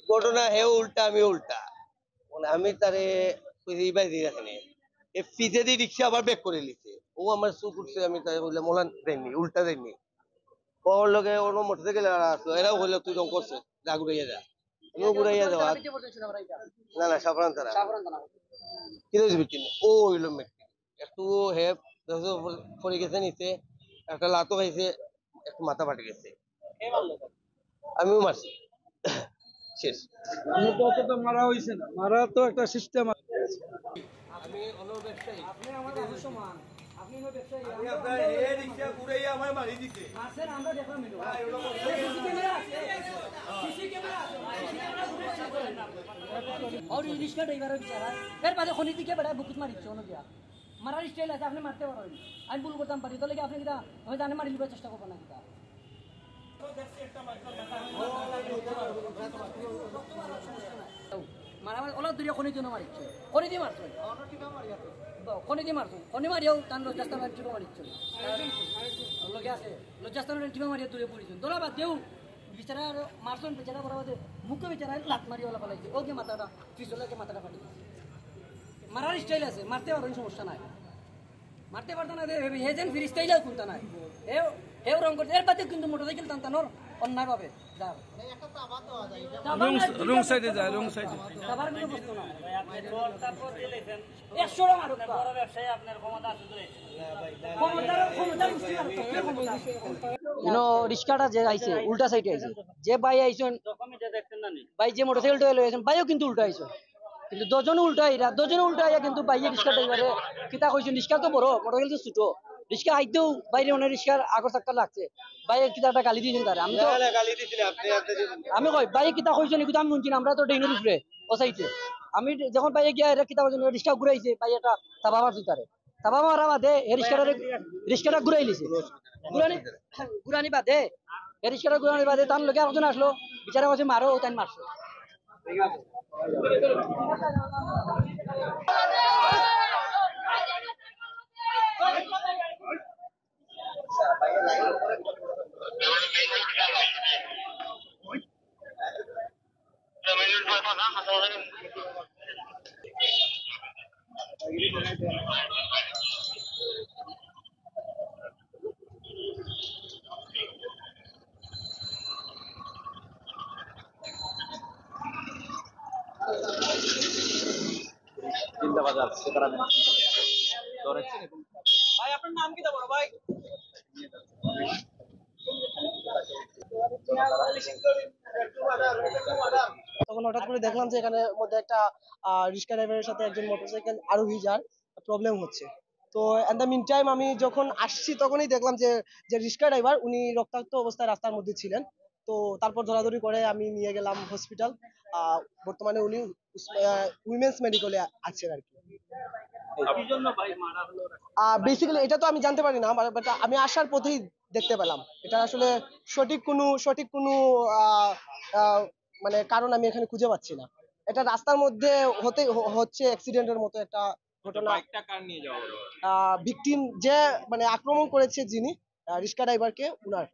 ঘটনা হেও উল্টা আমি উল্টা মানে আমি তারে বাইরে রাখিনি ফিজে দিয়ে রিক্সা আবার ব্যাক করে নিছে ও আমার চুপ উঠছে আমি তাই বললে মোলান দেয়নি উল্টা দেয়নি ওর লগে ওর মোটরসাইকেল আসলো এরাও হইলো তুই রং করছে যা ঘুরাইয়া যা আমিও ঘুরাইয়া যাওয়া না না সাফরান তারা কি বুঝছি ও হইলো মেট্রিক একটু হেপ পড়ে গেছে নিচে একটা লাতো খাইছে একটু মাথা ফাটে গেছে আমিও মারছি শেষ মারা হয়েছে না মারা তো একটা সিস্টেম। আমি অন্য ব্যবসায়ী আপনি আমার বাবুর সমান আপনি আমার ব্যবসায়ী আমি আপনার হে রিক্সা ঘুরাইয়া আমায় মারি দিতে মারছেন আমরা দেখলাম মিলো সিসি ক্যামেরা আছে আর এই রিক্সা ড্রাইভারের বিচারা এর বাদে খনি থেকে বেড়া বুকুত মারিছে অন্য গিয়া মারার স্টাইল আছে আপনি মারতে পারেন আমি ভুল করতাম পারি তাহলে কি আপনি কিটা আমি জানে মারি লিবার চেষ্টা করবো না কিটা মারা ওলা দূরে খনি জন্য মারিচ্ছে খনি দিয়ে মারছে খনি দিয়ে মারছো খনি মারিয়াও তার লজ্জাস্থানের টিপা মারিচ্ছে লগে আছে লজ্জাস্থানের টিপা মারিয়া দূরে পড়েছেন তোলা বাদ দেও বিচারা মারছেন বিচারা করা বাদে মুখে বিচারা লাত মারিয়া ওলা ফেলাইছে ওকে মাথাটা পিছলে মাথাটা ফাটি মারার স্টাইল আছে মারতে পারেন সমস্যা নাই মারতে পারতো না হেজেন ফির স্টাইলেও কোনটা নাই এও রং করছে এর বাদে কিন্তু মোটরসাইকেল টানতানোর অন্যায় পাবে যার রং সাইডে যায় রং সাইডে খাবার কোনো প্রশ্ন না রিক্সাটা যে আইছে উল্টা সাইডে আইছে যে ভাই আইছেন ভাই যে মোটরসাইকেলটা লইছেন ভাইও কিন্তু উল্টা আইছেন কিন্তু দুজনে উল্টা আইরা দুজনে উল্টা আইয়া কিন্তু ভাইয়ে রিক্সা ড্রাইভারে কিতা কইছেন রিক্সা তো বড় মোটরসাইকেল তো ছোট রিক্সা আইতেও বাইরে অনেক রিক্সার আগর চাক্কা লাগছে ভাইয়ের কিতা একটা গালি দিয়েছেন তারা আমি তো গালি দিছিলি আপনি আমি কই ভাই কিতা কইছেন এগুলো আমি শুনছি না আমরা তো ডেইনের উপরে ও সাইডে আমি যখন ভাইয়ে গিয়া এরা কিতা কইছেন রিক্সা ঘুরাইছে ভাই এটা তাবা মারছে তারে তাবা মারা বাদে এই রিক্সাটা ঘুরাই লিছে ঘুরানি বাদে এই রিক্সাটা ঘুরানি বাদে তার লগে আরেকজন আসলো বিচারা কইছে মারো ও তাই মারছে ভাই আপনার নাম কি বড় ভাই তখন হঠাৎ করে দেখলাম যে এখানে মধ্যে একটা রিক্সা ড্রাইভারের সাথে একজন মোটরসাইকেল আরোহী যার প্রবলেম হচ্ছে। তো এট দ্য মিন টাইম আমি যখন আসছি তখনই দেখলাম যে যে রিক্সা ড্রাইভার উনি রক্তাক্ত অবস্থায় রাস্তার মধ্যে ছিলেন। তো তারপর ধরাধরি করে আমি নিয়ে গেলাম হসপিটাল। বর্তমানে উনি উইমেন্স মেডিকেলে আছেন আর কি। বেসিক্যালি এটা তো আমি জানতে পারি না, বাট আমি আসার পথেই দেখতে পেলাম। এটা আসলে সঠিক কোনো মানে কারণ আমি এখানে খুঁজে পাচ্ছি না। এটা রাস্তার মধ্যে হচ্ছে অ্যাক্সিডেন্টের মতো একটা ঘটনা। ভিকটিম যে মানে আক্রমণ করেছে যিনি রিক্সা ড্রাইভারকে, উনার